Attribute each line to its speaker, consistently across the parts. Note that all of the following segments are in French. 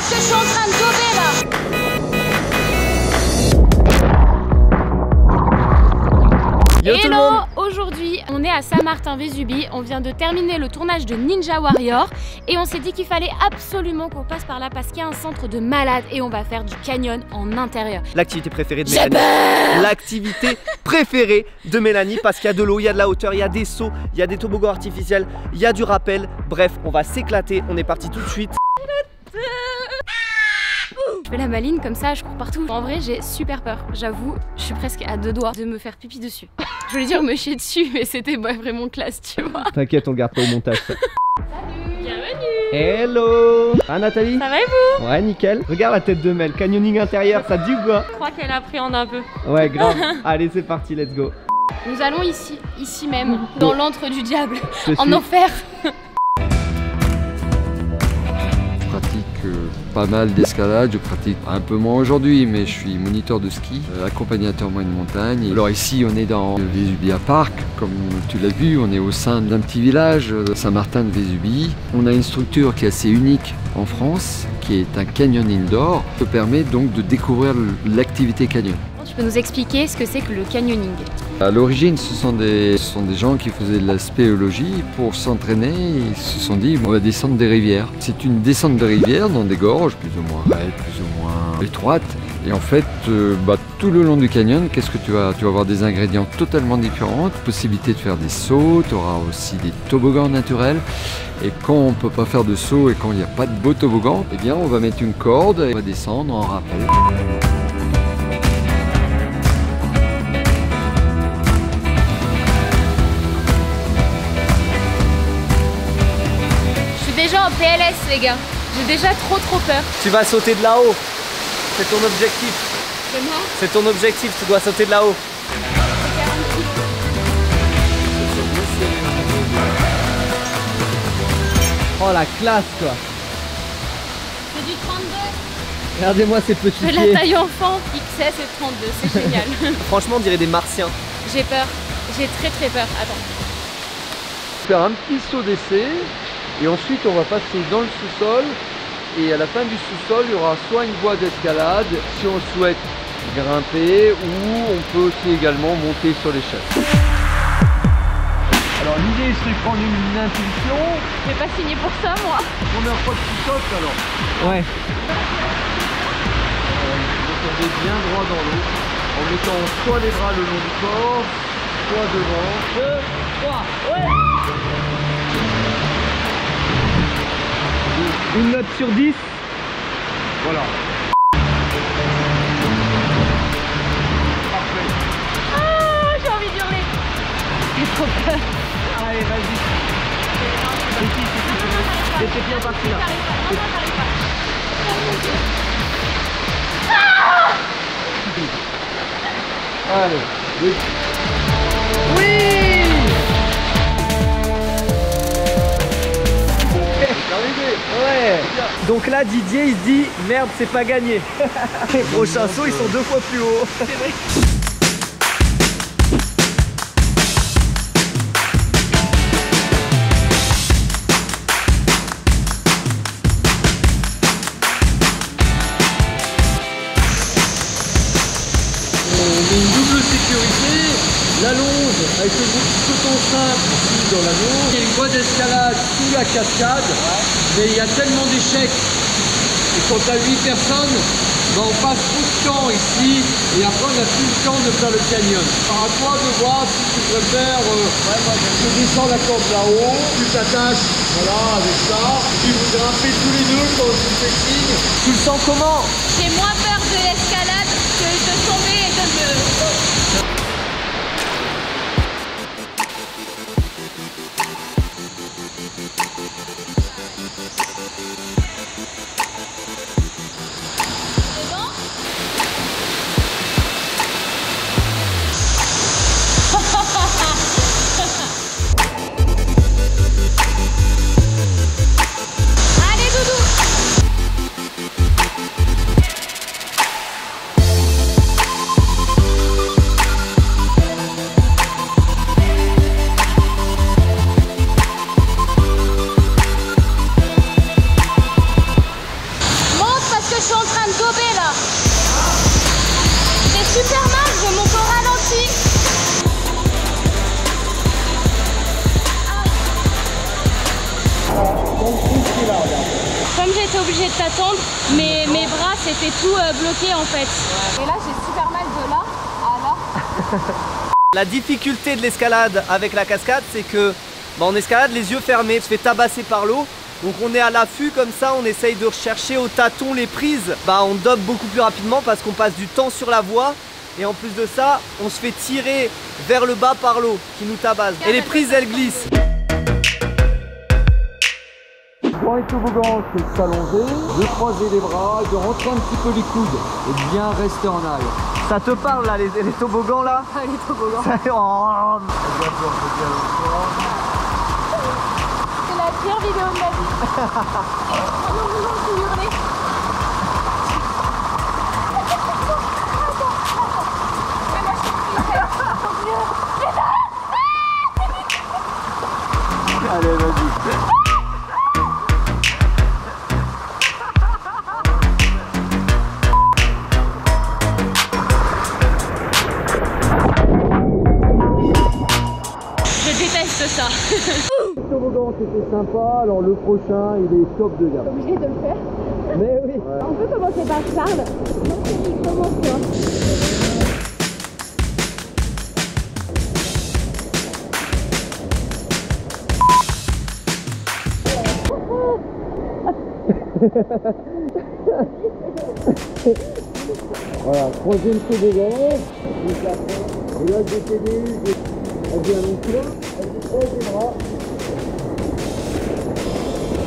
Speaker 1: parce que je suis en train de dober là. Hello, aujourd'hui on est à Saint-Martin-Vésubie, on vient de terminer le tournage de Ninja Warrior et on s'est dit qu'il fallait absolument qu'on passe par là parce qu'il y a un centre de malades et on va faire du canyon en intérieur.
Speaker 2: L'activité préférée de Mélanie. L'activité préférée de Mélanie parce qu'il y a de l'eau, il y a de la hauteur, il y a des sauts, il y a des toboggans artificiels, il y a du rappel. Bref, on va s'éclater, on est parti tout de suite.
Speaker 1: Je fais la maline comme ça, je cours partout. En vrai, j'ai super peur. J'avoue, je suis presque à 2 doigts de me faire pipi dessus. Je voulais dire me chier dessus, mais c'était vraiment classe, tu vois.
Speaker 2: T'inquiète, on garde pas au montage ça.
Speaker 1: Salut. Bienvenue.
Speaker 2: Hello. Ah Nathalie?
Speaker 1: Ça va et vous?
Speaker 2: Ouais, nickel. Regarde la tête de Mel, canyoning intérieur, ça te dit ou quoi?
Speaker 1: Je crois qu'elle appréhende un peu.
Speaker 2: Ouais, grave. Allez, c'est parti, let's go.
Speaker 1: Nous allons ici même, dans l'antre du diable, en
Speaker 2: suis.
Speaker 1: enfer.
Speaker 3: Je pratique pas mal d'escalade, je pratique un peu moins aujourd'hui, mais je suis moniteur de ski, accompagnateur moyenne montagne. Alors ici on est dans le Vésubia Park, comme tu l'as vu, on est au sein d'un petit village, Saint-Martin-de-Vésubie. On a une structure qui est assez unique en France, qui est un canyon indoor, qui permet donc de découvrir l'activité canyon.
Speaker 1: Tu peux nous expliquer ce que c'est que le canyoning?
Speaker 3: À l'origine, ce sont des gens qui faisaient de la spéologie. Pour s'entraîner, ils se sont dit on va descendre des rivières. C'est une descente de rivières dans des gorges plus ou moins raides, plus ou moins étroites. Et en fait, tout le long du canyon, qu'est-ce que tu vas avoir des ingrédients totalement différents, possibilité de faire des sauts, tu auras aussi des toboggans naturels. Et quand on ne peut pas faire de saut et quand il n'y a pas de beau toboggan, eh bien on va mettre une corde et on va descendre en rappel.
Speaker 1: Déjà en PLS les gars, j'ai déjà trop peur.
Speaker 2: Tu vas sauter de là-haut. C'est ton objectif.
Speaker 1: Comment?
Speaker 2: C'est ton objectif, tu dois sauter de là-haut. Oh la classe quoi.
Speaker 1: C'est du 32.
Speaker 2: Regardez-moi ces petits
Speaker 1: Je fais
Speaker 2: pieds.
Speaker 1: la taille enfant, XS et 32, c'est génial.
Speaker 2: Franchement on dirait des martiens.
Speaker 1: J'ai peur, j'ai très peur, attends.
Speaker 3: Faire un petit saut d'essai et ensuite on va passer dans le sous-sol et à la fin du sous-sol il y aura soit une voie d'escalade si on souhaite grimper ou on peut aussi également monter sur l'échelle. Alors l'idée c'est de prendre une impulsion.
Speaker 1: Je vais pas signer pour ça moi.
Speaker 3: Première fois que tu sautes alors.
Speaker 2: Ouais.
Speaker 3: Vous tombez bien droit dans l'eau en mettant soit les bras le long du corps, soit devant. 2, 3, ouais.
Speaker 2: Une note sur 10.
Speaker 3: Voilà. Parfait.
Speaker 1: Ah, j'ai envie d'hurler. J'ai trop peur.
Speaker 2: Allez, vas-y. C'est bien parti là.
Speaker 3: Allez, oui.
Speaker 2: Oui. Ouais. Donc là Didier il se dit merde c'est pas gagné. Les prochains sauts ils sont 2 fois plus hauts.
Speaker 3: On met une double sécurité, la longe avec le sauton simple ici dans la longe. Il y a une voie d'escalade sous la cascade, mais il y a tellement d'échecs. Et quand tu as 8 personnes, on passe tout le temps ici et après on n'a plus le temps de faire le canyon. Alors à toi de voir si tu préfères tu descends la corde là-haut, tu t'attaches avec ça, puis vous grimpez tous les deux quand tu fais signe.
Speaker 2: Tu le sens comment?
Speaker 1: J'ai moins peur de l'escalade que de tomber et de me... Allez doudou. comme j'étais obligée de t'attendre, mes bras c'était tout bloqué en fait. Et là j'ai super mal de là à là.
Speaker 2: La difficulté de l'escalade avec la cascade, c'est que on escalade les yeux fermés, on se fait tabasser par l'eau. Donc on est à l'affût comme ça, on essaye de rechercher au tâton les prises. On dope beaucoup plus rapidement parce qu'on passe du temps sur la voie. Et en plus de ça, on se fait tirer vers le bas par l'eau qui nous tabasse. Et les prises elles glissent.
Speaker 3: Dans les toboggans, c'est de s'allonger, de croiser les bras, de rentrer un petit peu les coudes et de bien rester en arrière.
Speaker 2: Ça te parle là, les toboggans là?
Speaker 1: Les toboggans.
Speaker 2: Oh.
Speaker 1: C'est la pire vidéo de ma vie. On hurler.
Speaker 2: Allez, vas-y.
Speaker 1: Je déteste ça.
Speaker 3: Le toboggan c'était sympa, alors le prochain il est top de gamme.
Speaker 1: Obligé de le faire.
Speaker 3: Mais oui.
Speaker 1: On peut commencer par Charles. Donc il commence toi.
Speaker 3: Voilà, troisième toboggan. Et là j'ai t'aider, elle vient long là, elle croise les bras.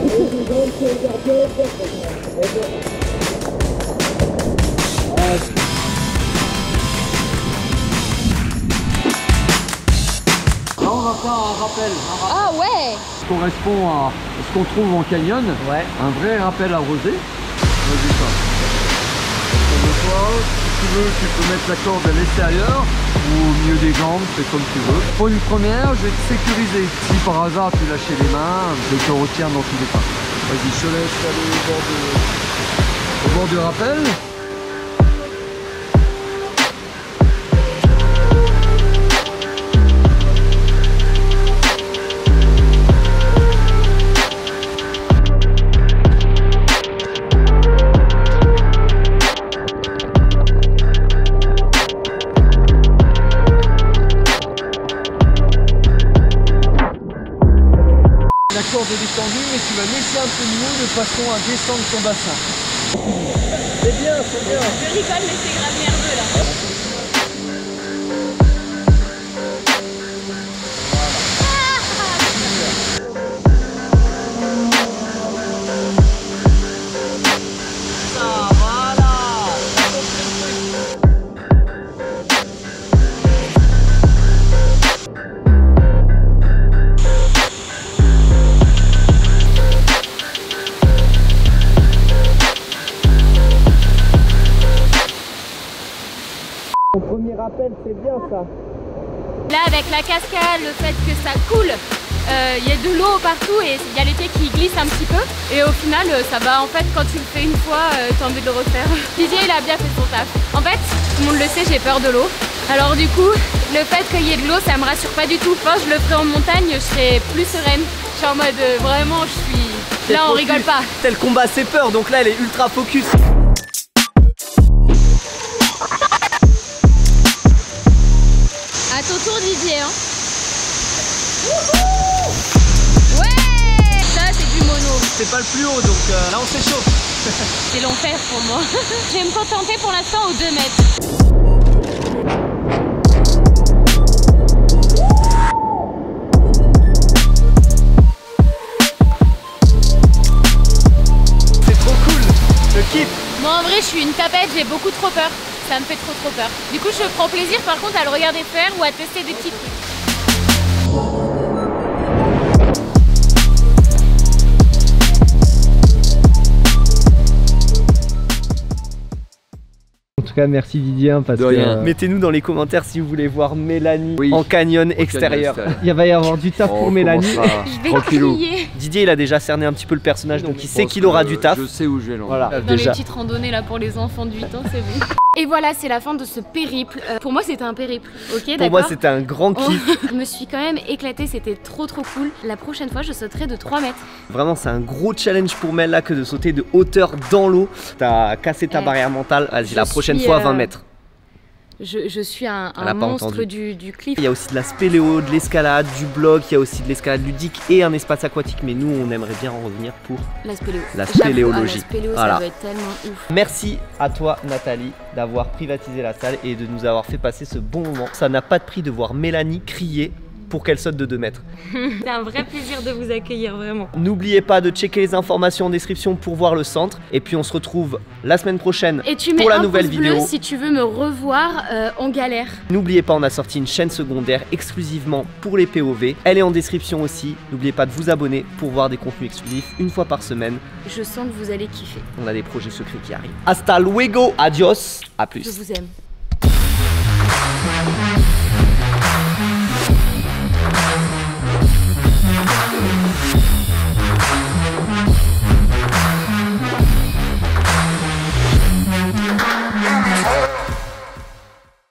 Speaker 3: Et les jambes se regardent parfaitement. Là on va faire un rappel.
Speaker 1: Ah ouais.
Speaker 3: Correspond à ce qu'on trouve en canyon, un vrai rappel arrosé. Vas-y ça. Si tu veux, tu peux mettre la corde à l'extérieur ou au milieu des jambes, c'est comme tu veux. Pour une première, je vais te sécuriser. Si par hasard tu lâches les mains, je te retiens dans tous les pas. Vas-y, je te laisse aller au bord du rappel. La corde est détendue, mais tu vas laisser un peu de mou de façon à descendre ton bassin. C'est bien, c'est bien.
Speaker 1: Je rigole mais c'est grave nerveux là.
Speaker 2: Mon premier rappel, c'est bien ça.
Speaker 1: Là avec la cascade, le fait que ça coule, il y a de l'eau partout et il y a les pieds qui glissent un petit peu. Et au final, ça va en fait quand tu le fais une fois, t'as envie de le refaire. Didier il a bien fait son taf. En fait, tout le monde le sait, j'ai peur de l'eau. Alors du coup, le fait qu'il y ait de l'eau, ça me rassure pas du tout. Quand je le ferai en montagne, je serai plus sereine. Je suis en mode vraiment, je suis... Là on rigole pas.
Speaker 2: Tel combat c'est peur, donc là elle est ultra focus.
Speaker 1: À ton tour Didier hein. Ouais. Ça c'est du mono.
Speaker 2: C'est pas le plus haut, donc là on s'échauffe.
Speaker 1: C'est l'enfer pour moi. Je vais me contenter pour l'instant aux 2 mètres.
Speaker 2: C'est trop cool, je kiffe.
Speaker 1: Moi en vrai je suis une tapette, j'ai beaucoup trop peur. Ça me fait trop peur. Du coup je prends plaisir par contre à le regarder faire ou à tester des petits trucs.
Speaker 2: En tout cas, merci Didier, parce que mettez-nous dans les commentaires si vous voulez voir Mélanie en canyon extérieur. Il va y avoir du taf pour Mélanie.
Speaker 1: Je vais crier.
Speaker 2: Didier, il a déjà cerné un petit peu le personnage, donc il sait qu'il aura du taf.
Speaker 3: Je sais où je vais l'emmener.
Speaker 2: Voilà,
Speaker 1: Dans les petites randonnées là pour les enfants de 8 ans, c'est bon. Et voilà, c'est la fin de ce périple. Pour moi, c'était un périple, ok, d'accord.
Speaker 2: Pour moi, c'était un grand kiff.
Speaker 1: Je me suis quand même éclatée, c'était trop cool. La prochaine fois, je sauterai de 3 mètres.
Speaker 2: Vraiment, c'est un gros challenge pour Mel là que de sauter de hauteur dans l'eau. T'as cassé ta barrière mentale. Vas-y, la prochaine fois, 20 mètres.
Speaker 1: Je suis un monstre du cliff.
Speaker 2: Il y a aussi de la spéléo, de l'escalade, du bloc, il y a aussi de l'escalade ludique et un espace aquatique. Mais nous, on aimerait bien en revenir pour
Speaker 1: la spéléo.
Speaker 2: La spéléologie.
Speaker 1: La spéléo,
Speaker 2: voilà.
Speaker 1: Ça doit être tellement ouf.
Speaker 2: Merci à toi, Nathalie, d'avoir privatisé la salle et de nous avoir fait passer ce bon moment. Ça n'a pas de prix de voir Mélanie crier pour qu'elle saute de 2 mètres.
Speaker 1: C'est un vrai plaisir de vous accueillir, vraiment.
Speaker 2: N'oubliez pas de checker les informations en description pour voir le centre. Et puis on se retrouve la semaine prochaine pour la nouvelle vidéo.
Speaker 1: Bleu si tu veux me revoir en galère.
Speaker 2: N'oubliez pas, on a sorti une chaîne secondaire exclusivement pour les POV. Elle est en description aussi. N'oubliez pas de vous abonner pour voir des contenus exclusifs une fois par semaine.
Speaker 1: Je sens que vous allez kiffer.
Speaker 2: On a des projets secrets qui arrivent. Hasta luego, adios, à plus.
Speaker 1: Je vous aime.